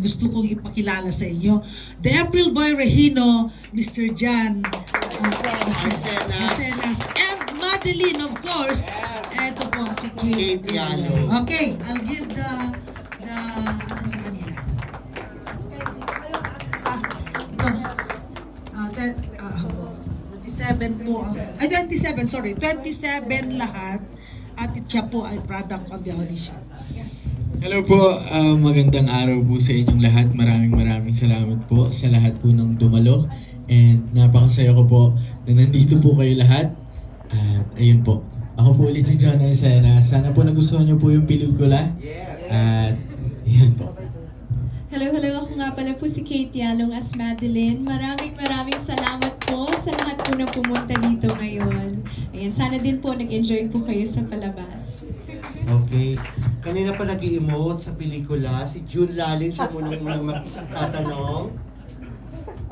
gusto kong ipakilala sa inyo. The April Boy Regino, Mr. Jan Macenas, and Madeline, of course. Eto po si Kate Yalo. Okay, I'll give the ano sa kanila. Ito. 27 po. Ay, 27, sorry. 27 lahat. At siya po ay product of the audition. Hello po, magandang araw po sa inyong lahat. Maraming salamat po sa lahat po ng dumalo. And napakasaya ko po na nandito po kayo lahat. At ayun po, ako po ulit si John Arsenas. Sana po nagustuhan niyo po yung pelikula. At ayun po. Hello, ako nga pala po si Kate Yalong as Madeline. Maraming salamat po sa lahat po na pumunta dito ngayon. Ayan, sana din po nag-enjoy po kayo sa palabas. Okay. Kanina pa nag-i-emote sa pelikula. Si June Laling siya munang magtatanong.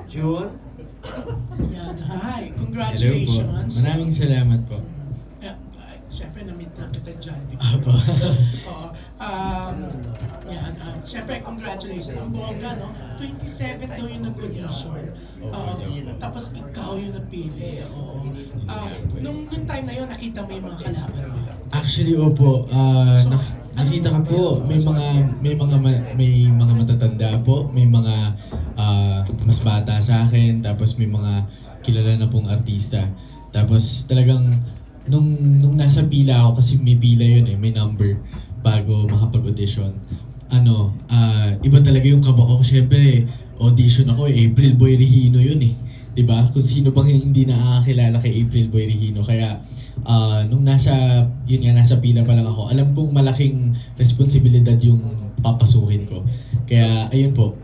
June? Yan, hi. Hello po. Congratulations. Maraming salamat po. Siyempre, na-meet na kita dyan. Apo. Oo. Siyempre, congratulations. Ang bongga, no? 27 daw yung nag-audition. Tapos ikaw yung napili. Oo. Nung time na yun, nakita mo yung mga kalaban mo. Actually, opo. Nakita ko po, may mga matatanda po, may mga mas bata sa akin, tapos may mga kilala na pong artista. Tapos talagang nung nasa pila ako, kasi may pila yun may number bago makapag-audition. Iba talaga yung kaba ko. Siyempre, audition ako April Boy Regino yun 'di ba? Kung sino bang hindi nakakilala kay April Boy Regino. Kaya nung nasa pila pa lang ako, alam kong malaking responsibilidad yung papasukin ko. Kaya ayun po,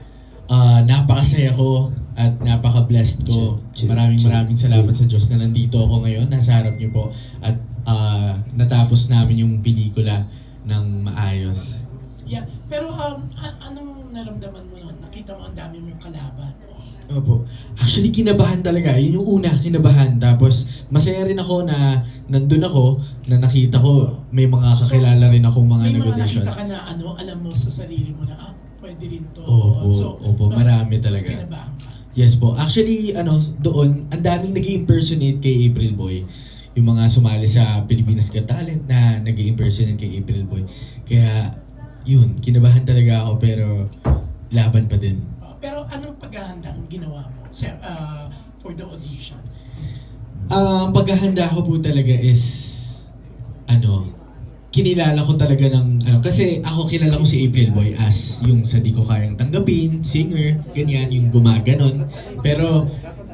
napakasaya ko at napaka-blessed ko. Maraming salamat sa Diyos na nandito ako ngayon, nasa harap niyo po, at natapos namin yung pelikula ng maayos. Yeah. Pero anong naramdaman mo noon? Nakita mo ang dami mong kalaban. Opo. Actually, kinabahan talaga. Yun yung una, kinabahan. Tapos, masaya rin ako na nandun ako, na nakita ko, may mga kakilala rin akong mga May mga nag-audition. nakita ka na alam mo sa sarili mo na, pwede rin to. Opo, marami talaga. Mas kinabahan ka. Yes po. Actually, doon, ang daming nag-i-impersonate kay April Boy. Yung mga sumali sa Pilipinas Got Talent na nag-i-impersonate kay April Boy. Kaya, yun, kinabahan talaga ako, pero laban pa din. Pero anong paghahanda ang ginawa mo for the audition? Ang paghahanda ko po talaga is, kinilala ko talaga kasi ako kilala ko si April Boy as yung sa di ko kayang tanggapin, singer, ganyan, yung gumaganon. Pero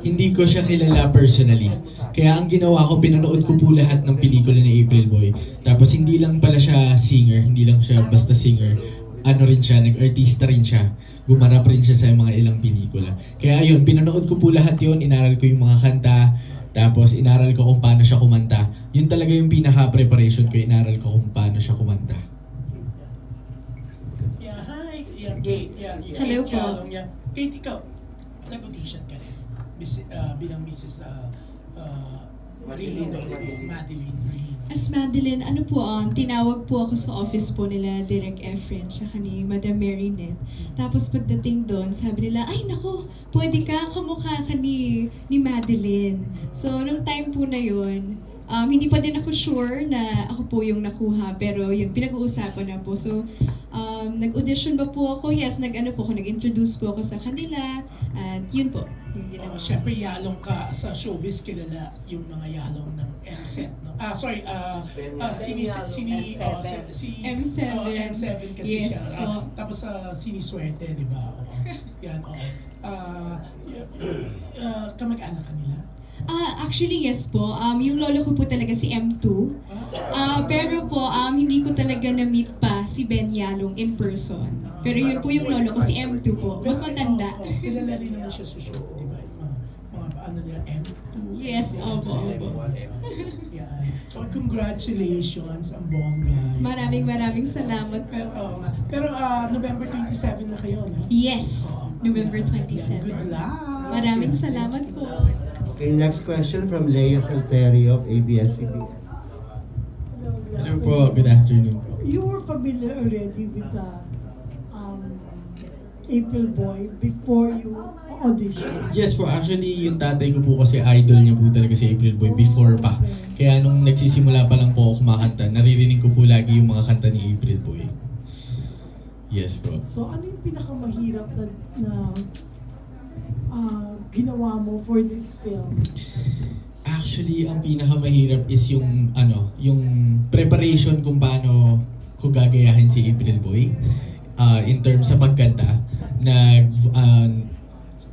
hindi ko siya kilala personally. Kaya ang ginawa ko, pinanood ko po lahat ng pelikula ni April Boy. Tapos hindi lang pala siya singer, hindi lang siya basta singer. Rin siya, nag-artista rin siya. Gumanap rin siya sa mga ilang pelikula. Kaya ayun, pinanood ko po lahat yun, inaral ko yung mga kanta, tapos inaral ko kung paano siya kumanta. Yun talaga yung pinaka-preparation ko, inaral ko kung paano siya kumanta. Yeah, hi. Yeah, Kate. Yeah, Hello Kate po. Yalong, yeah. Kate, ikaw, nag-audition ka rin bilang Mrs. Madeline Regino. As Madeline, tinawag po ako sa office po nila Direk Efren tsaka ni Madam Marinette. Tapos pagdating doon, sabi nila, ay nako, pwede ka, kamukha ka ni Madeline. So, nung time po na yun, hindi pa din ako sure na ako po yung nakuha, pero yun, pinag-uusapan na po. So, nag-audition ba po ako? Yes, nag-introduce po ako sa kanila. At yun po. Siyempre, yalong ka sa showbiz, kilala yung mga yalong ng M-Set. No? M7. M7 kasi Yes, siya. po. Tapos Siniswerte, di ba? Yan, kamag-anak ka nila? Actually, yes po. Yung lolo ko po talaga si M2. Pero po, hindi ko talaga na-meet pa si Ben Yalong in person. Pero yun po yung lolo ko, si M2 po. Mas matanda. Kilala rin naman siya sa show, di ba? Mga M2. Yes, opo. Yan. So, congratulations, ang bongga. Maraming salamat po. Pero November 27 na kayo, no? Yes, November Yan. 27. Good luck! Maraming salamat po. Okay, next question from Leia Salterio of ABS-CBN. Hello po, good afternoon po. You were familiar already with April Boy before you audition? Yes po, actually yung tatay ko po kasi idol niya po talaga si April Boy before pa. Kaya nung nagsisimula pa lang po ako kumakanta, naririnig ko po lagi yung mga kanta ni April Boy. Yes po. So ano yung pinakamahirap na ginawa mo for this film? Actually, ang pinakamahirap is yung yung preparation kung paano ko gagayahin si April Boy. In terms sa pagkanta,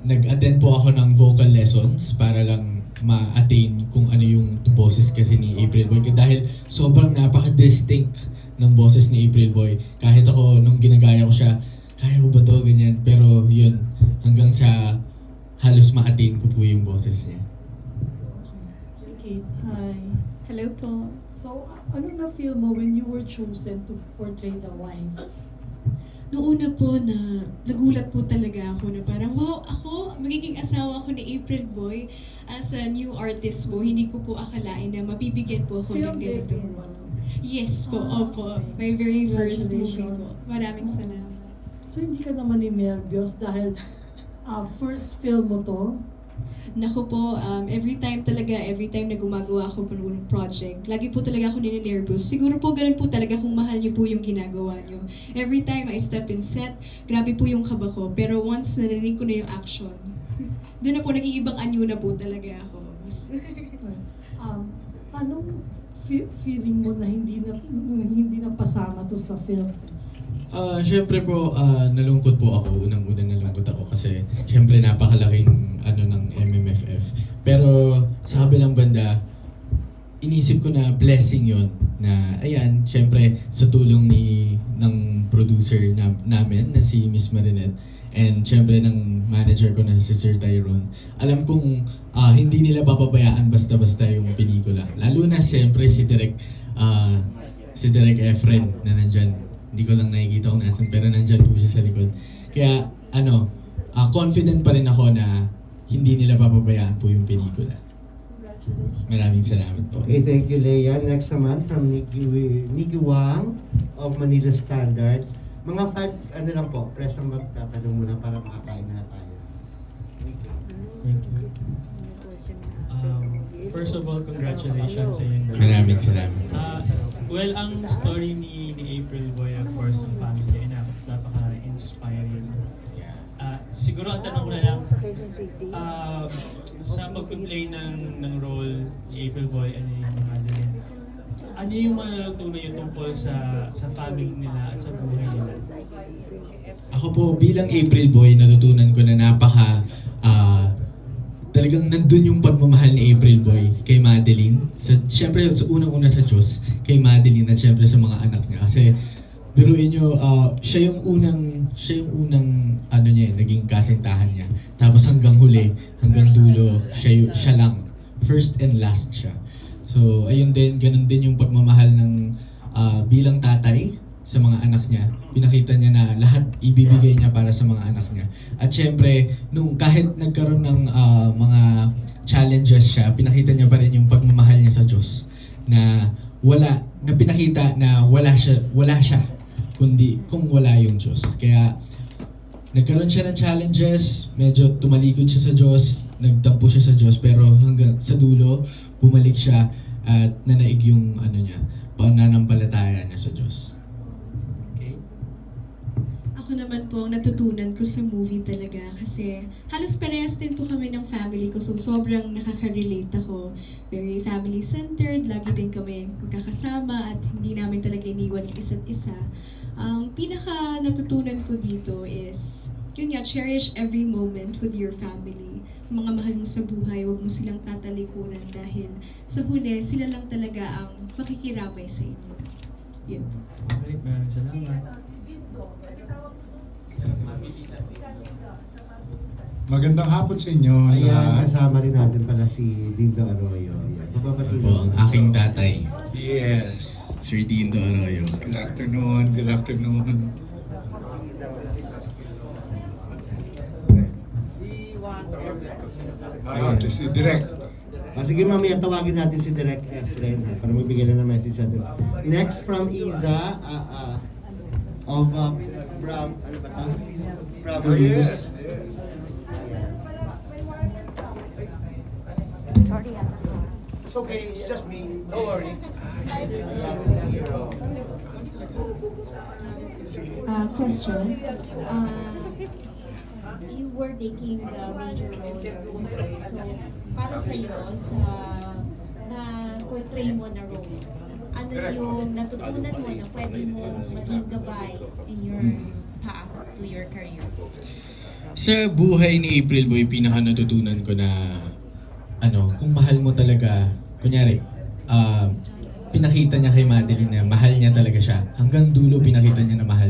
nag-attend po ako ng vocal lessons para lang ma-attain kung ano yung boses kasi ni April Boy. Dahil sobrang napaka-distinct ng boses ni April Boy. Kahit ako, nung ginagaya ko siya, kaya ko ba to, ganyan. Pero yun, hanggang sa halos ma-attain ko po yung boses niya. Si Kate, hi. Hello po. So, ano na-feel mo when you were chosen to portray the wife? Noong una po na nagulat po talaga ako na parang, wow, ako, magiging asawa ako ni April Boy as a new artist po. Hindi ko po akalain na mabibigyan po ako ng Film ganitong debut. role. Yes po, opo. Okay. My very first movie po. Congratulations. Maraming salamat. So, hindi ka naman nervyos dahil first film mo to? Naku po, every time na gumagawa ako po ng project, lagi po talaga ako nininervous. Siguro po ganun po talaga kung mahal niyo po yung ginagawa niyo. Every time I step in set, grabe po yung kaba ko. Pero once narinig ko na yung action, doon na po nag-iibang anyo na po talaga ako. Anong feeling mo na hindi na pasama to sa film fest? Siyempre po, nalungkot po ako. Unang-una nalungkot ako kasi siyempre napakalaking ng MMFF. Pero sa kabilang banda, inisip ko na blessing yon na ayan, siyempre sa tulong ng producer namin na si Miss Marinette and siyempre ng manager ko na si Sir Tyrone. Alam kong hindi nila papabayaan basta-basta yung pelikula. Lalo na siyempre si Direk Efren na nandyan. Hindi ko lang nakikita kung nasan, pero nandyan po siya sa likod. Kaya, confident pa rin ako na hindi nila papabayaan po yung pelikula. Maraming salamat po. Okay, thank you, Leia. Next naman from Nikki Wang of Manila Standard. Mga 5, lang po, press ang magtatanong muna para makakain na tayo. Thank you. First of all, congratulations sa inyong dalawa. Maraming salamat. Well, ang story ni April Boy, of course, ng family ay napaka-inspiring. Siguro ang tanong na lang, sa pag-play ng role ni April Boy and ni Madeline, ano yung mga natutunan nyo tungkol sa family nila at sa buhay nila? Ako po, bilang April Boy, natutunan ko na talagang nandun yung pagmamahal ni April Boy kay Madeline. Siyempre, unang-una sa Diyos, kay Madeline at siyempre sa mga anak niya. Kasi, biruin nyo, siya yung unang naging kasintahan niya. Tapos hanggang huli, hanggang dulo, siya lang. First and last siya. So, ayun din, ganun din yung pagmamahal ng bilang tatay sa mga anak niya. Pinakita niya na lahat ibibigay niya para sa mga anak niya. At syempre, kahit nagkaroon ng mga challenges siya, pinakita niya pa rin yung pagmamahal niya sa Diyos. Na pinakita na wala siya kundi kung wala yung Diyos. Kaya nagkaroon siya ng challenges, medyo tumalikod siya sa Diyos, nagtampo siya sa Diyos, pero hanggang sa dulo, bumalik siya at nanaig yung pananampalataya niya sa Diyos. Ako naman po, ang natutunan ko sa movie talaga kasi halos parehas din po kami ng family ko. So, sobrang nakaka-relate ako. Very family-centered, lagi din kami magkakasama at hindi namin talaga iniwan yung isa't isa. Ang pinaka natutunan ko dito is, yun nga, cherish every moment with your family. Yung mga mahal mo sa buhay, huwag mo silang tatalikuran dahil sa huli, sila lang talaga ang makikiramay sa inyo. Yun po. Okay, maraming salamat. Magandang hapon sa inyo. Ayan, lahat. kasama rin natin pala si Dindo Arroyo. Ayan, babatuloy. Po, ang aking tatay, Yes. Sir Dindo Arroyo. Good afternoon. Good afternoon. This is direct. Sige, mamaya tawagin natin si Direk Efren para magbigay na ng message natin. Next from Iza. of Bravo, ano ba ito? Bravo News. It's okay, it's just me. Don't worry. Question. You were taking the major role of the story. So, para sa'yo, sa na-portray mo na role, ano yung natutunan mo na pwede mo maging gabay in your path to your career? Sa buhay ni April Boy, pinaka natutunan ko na kung mahal mo talaga, kunyari, pinakita niya kay Madeline na mahal niya talaga siya. Hanggang dulo pinakita niya na mahal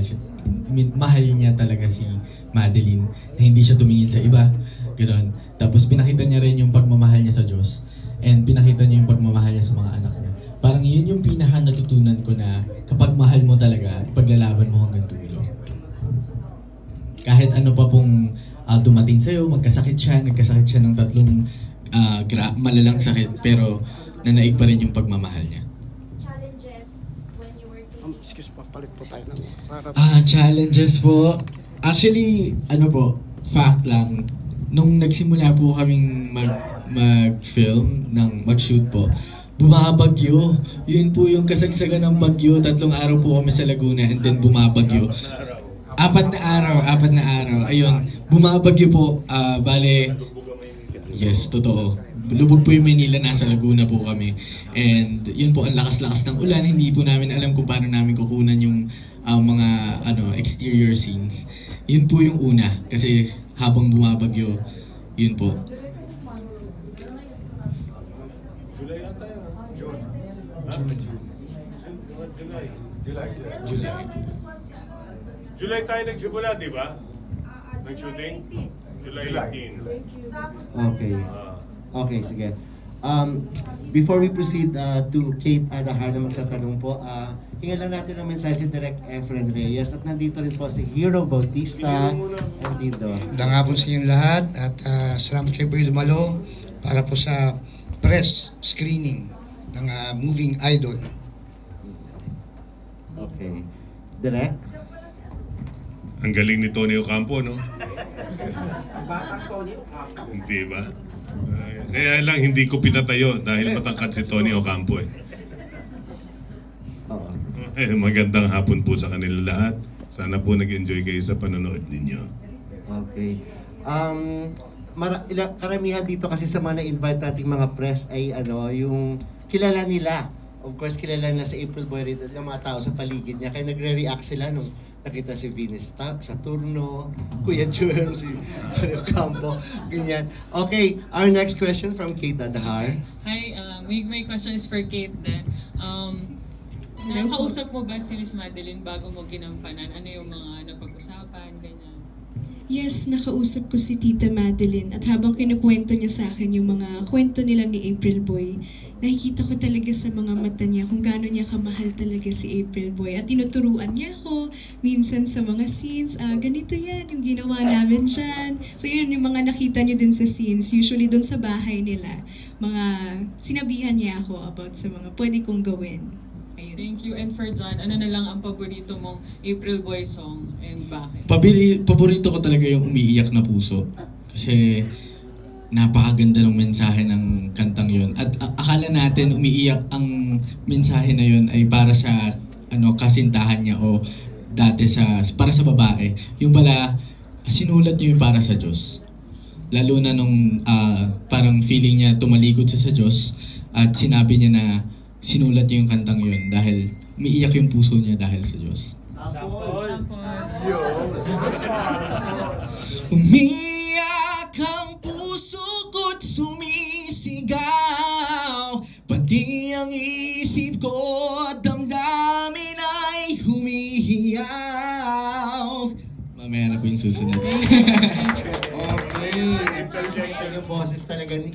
niya talaga si Madeline, na hindi siya tumingin sa iba. Ganoon. Tapos pinakita niya rin yung pagmamahal niya sa Diyos. And pinakita niya yung pagmamahal niya sa mga anak niya. Parang yun yung pinaka natutunan ko na kapag mahal mo talaga, ipaglalaban mo hanggang dulo. Kahit ano pa pong dumating sa'yo, nagkasakit siya ng 3 malalang sakit, pero nanaig pa rin yung pagmamahal niya. Challenges when you were taking... Excuse po, palit po tayo ng... Challenges po. Actually, fact lang, nung nagsimula po kaming mag-film, mag-shoot po, bumabagyo. Yun po yung kasagsagan ng bagyo. 3 araw po kami sa Laguna and then bumabagyo. 4 na araw. Ayun, bumabagyo po. Yes, totoo. Lubog po yung Manila, nasa Laguna po kami. And yun po, ang lakas-lakas ng ulan. Hindi po namin alam kung paano namin kukunan yung mga exterior scenes. Yun po yung una. Kasi habang bumabagyo, yun po. July. July tayo nagsimula, di ba? Ng shooting? July 18. Okay. Okay, sige. Before we proceed to Kate Adahar na magtatanong po, hingan lang natin ang mensahe si Direk Efren Reyes at nandito rin po si Hero Bautista. Nandito. Magandang hapon sa inyong lahat at salamat kay Boy Dumalo para po sa press screening ng Moving Idol. Okay. Direk? Ang galing ni Tony Ocampo, no? Hindi ba? Kaya lang hindi ko pinatayo dahil matangkad si Tony Ocampo eh. Oo. Magandang hapon po sa kanila lahat. Sana po nag-enjoy kayo sa panonood ninyo. Okay. Karamihan dito kasi sa mga na-invite nating mga press ay yung kilala nila. Of course, kilala na sa April Boy rin ng mga tao sa paligid niya. Kaya nagre-react sila nung nakita si Venus Saturno, Kuya Jerm, si Tony Ocampo, ganyan. Okay, our next question from Kate Adahar. Hi, my question is for Kate then. Nakausap mo ba si Miss Madeline bago mo ginampanan? Ano yung mga napag-usapan, ganyan? Yes, nakausap ko si Tita Madeline at habang kinukwento niya sa akin yung mga kwento nila ni April Boy, nakikita ko talaga sa mga mata niya kung gaano niya kamahal talaga si April Boy. At tinuturuan niya ako minsan sa mga scenes, ganito yan yung ginawa namin dyan. So yun yung mga nakita niyo dun sa scenes, usually dun sa bahay nila. Mga sinabihan niya ako about sa mga pwede kong gawin. Ayun. Thank you. And for John, ano na lang ang paborito mong April Boy song and bakit? Paborito ko talaga yung Umiiyak na Puso. Kasi napakaganda ng mensahe ng kantang yun. At akala natin umiiyak ang mensahe na yun ay para sa kasintahan niya o dati para sa babae. Yung pala, sinulat niya yung para sa Diyos. Lalo na nung parang feeling niya tumalikod siya sa Diyos at sinabi niya na sinulat niya yung kantang yun dahil umiiyak yung puso niya dahil sa Diyos. Umiiyak ang puso ko't sumisigaw, pati ang isip ko at damdamin ay humihiyaw. Mamaya na po yung susunod. Okay, impersonate yung boses talaga ni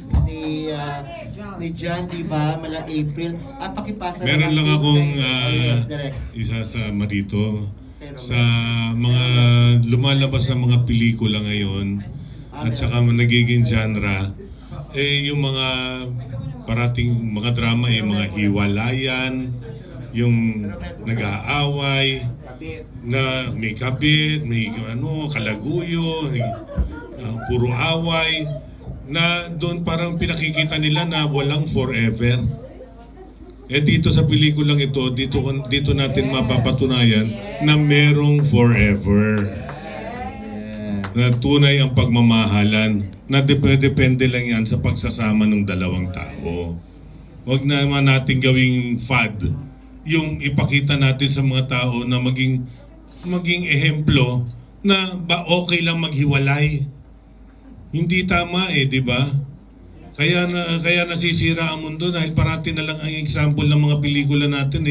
John, diba? Mala April. Pakipasa Meron lang akong yes, Direk. isa sa marito. Sa mga lumalabas na mga pelikula ngayon at saka nagiging genre, yung mga parating mga drama, mga hiwalayan, yung nag-aaway, na may kabit, may kalaguyo, puro away, na doon parang pinakikita nila na walang forever. Eh dito sa pelikulang ito, dito natin mapapatunayan na merong forever. Na tunay ang pagmamahalan, na depende lang yan sa pagsasama ng dalawang tao. Huwag naman natin gawing fad yung ipakita natin sa mga tao na maging ehemplo na okay lang maghiwalay. Hindi tama di ba? Kaya nasisira ang mundo dahil parati na lang ang example ng mga pelikula natin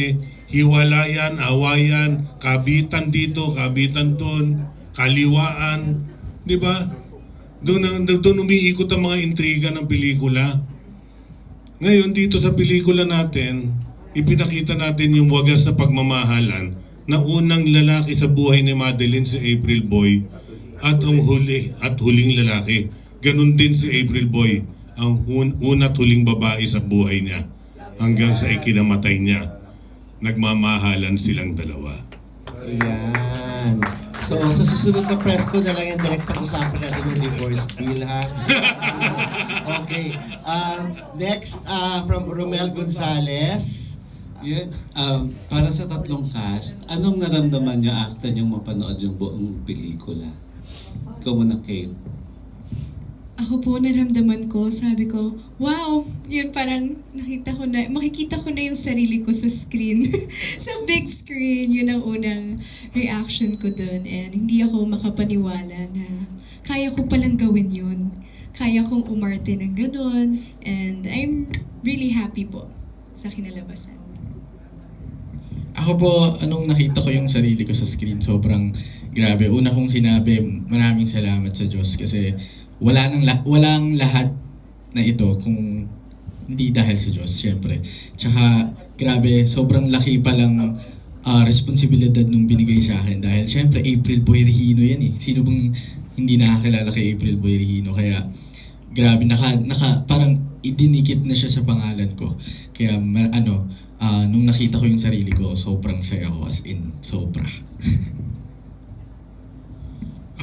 hiwalayan, awayan, kabitan dito, kabitan doon, kaliwaan, di ba? Doon umiikot ang mga intriga ng pelikula. Ngayon dito sa pelikula natin, ipinakita natin yung wagas na pagmamahalan na unang lalaki sa buhay ni Madeline si April Boy at ang huling lalaki. Ganun din si April Boy, ang una at huling babae sa buhay niya hanggang sa ikinamatay niya. Nagmamahalan silang dalawa. Ayan. So, sa susunod na press ko na lang yung direct pag-usapan natin yung divorce bill, ha? Okay. Next, from Romel Gonzalez. Yes, para sa tatlong cast, anong naramdaman niyo after niyong mapanood yung buong pelikula? Ikaw muna, Kate. Ako po, naramdaman ko, sabi ko, wow, yun parang makikita ko na yung sarili ko sa screen. Sa big screen, yun ang unang reaction ko dun. And hindi ako makapaniwala na kaya ko palang gawin yun. Kaya kong umarte ng ganun. And I'm really happy po sa kinalabasan. Ako po, anong nakita ko yung sarili ko sa screen, sobrang grabe. Una kong sinabi, maraming salamat sa Diyos kasi walang lahat na ito kung hindi dahil sa Diyos, syempre. Tsaka, grabe, sobrang laki palang responsibilidad nung binigay sa akin dahil syempre April Boy Regino yan eh. Sino bang hindi nakakilala kay April Boy Regino? Kaya, grabe, parang idinikit na siya sa pangalan ko. Kaya, nung nakita ko yung sarili ko, sobrang saya ko, as in, sobra.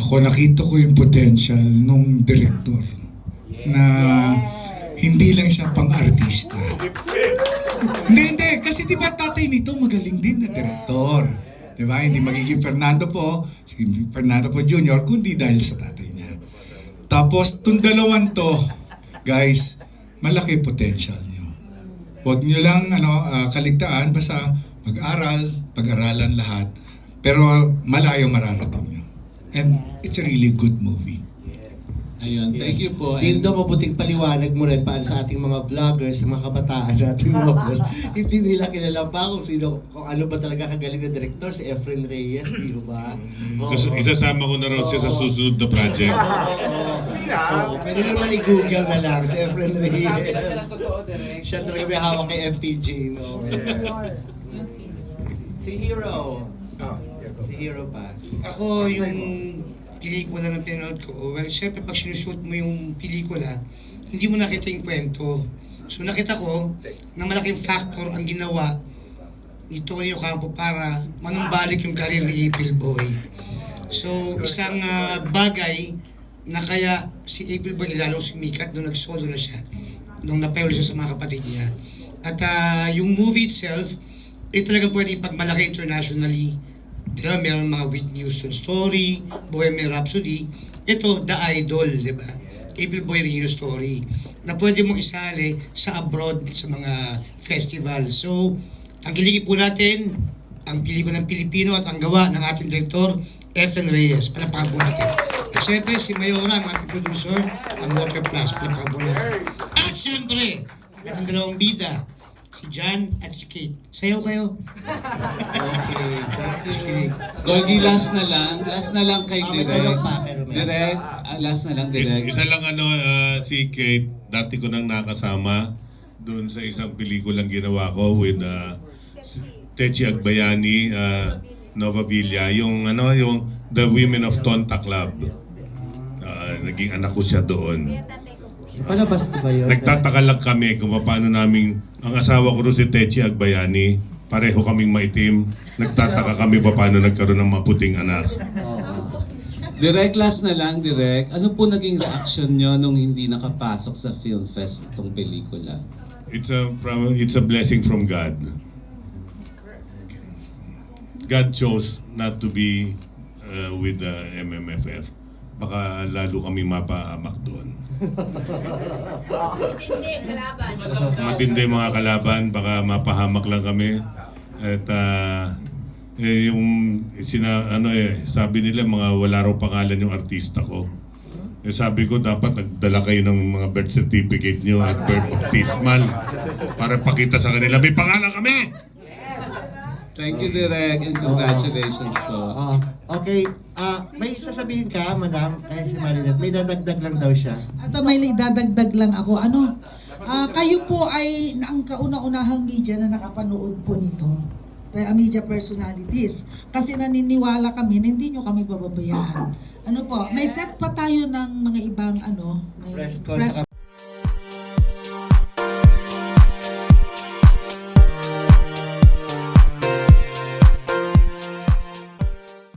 Ako nakita ko yung potential nung director na hindi lang siya pang-artista. Hindi, kasi di ba tatay nito magaling din na director. Di ba? Hindi magiging Fernando po Jr. kundi dahil sa tatay niya. Tapos, itong dalawan to, guys, malaki potential niyo. Huwag niyo lang kaligtaan, basta pag-aralan lahat. Pero malayo mararating niyo. And it's a really good movie. Ayun, thank you po. Dindo, mabuting paliwanag mo rin paano sa ating mga vloggers, sa mga kabataan natin mga boss. Hindi nila kilala pa kung ano ba talaga kagaling na director, si Efren Reyes, di ba? Isasama ko na raw siya sa susunod na project. Oo, pwede naman i-google na lang si Efren Reyes. Siya talaga may hawak kay FPJ, no? Si Hero. Si Hero pa. Ako, yung pelikula na pinanood ko, well, syempre pag sinushoot mo yung pelikula, hindi mo nakita yung kwento. So nakita ko na malaking factor ang ginawa ni Tony Ocampo para manumbalik yung career ni April Boy. So isang bagay na kaya si April Boy lalong sumikat nung nag-solo na siya, nung napayol siya sa mga kapatid niya. At yung movie itself, talagang pwede ipagmalaki internationally. Diba, meron mga Whitney Houston story, Bohemian Rhapsody. Ito, The Idol, di ba? April Boy Regino story na pwede mong isali sa abroad sa mga festival. So, ang kiligin po natin, ang pelikula ng Pilipino at ang gawa ng ating director, Efren Reyes. Palapakan po natin. At syempre, si Mayora, ang ating producer, ang Water Plus. Palapakan po natin. At syempre, ating dalawang bida, si John at si Kate. Sayaw kayo. Okay, thank you. Gorgie, last na lang kay Direk. Direk, last na lang, Direk. Isa lang si Kate, dati ko nang nakasama doon sa isang pelikulang ginawa ko with Techi Agbayani, Nova Villa, yung The Women of Tonta Club. Naging anak ko siya doon. Palabas po ba yun? Nagtataka lang kami kung paano namin, ang asawa ko rin si Techi Agbayani, pareho kaming maitim. Nagtataka kami paano nagkaroon ng maputing anak. Direk, last na lang, Direk. Ano po naging reaction nyo nung hindi nakapasok sa Film Fest itong pelikula? It's a blessing from God. God chose not to be with the MMFF. Baka lalo kami mapahamak doon. Matindi mga kalaban, baka mapahamak lang kami. At sabi nila mga wala raw pangalan yung artista ko. Sabi ko dapat nagdala kayo ng mga birth certificate nyo at birth baptismal para pakita sa kanila may pangalan kami. Thank you, Direk, and congratulations po. Okay, may sasabihin ka, madam, si Marinette, may dadagdag lang daw siya. At may idadagdag lang ako. Kayo po ay ang kauna-unahang media na nakapanood po nito. Media personalities. Kasi naniniwala kami na hindi nyo kami bababayaan. May set pa tayo ng mga ibang may Press con,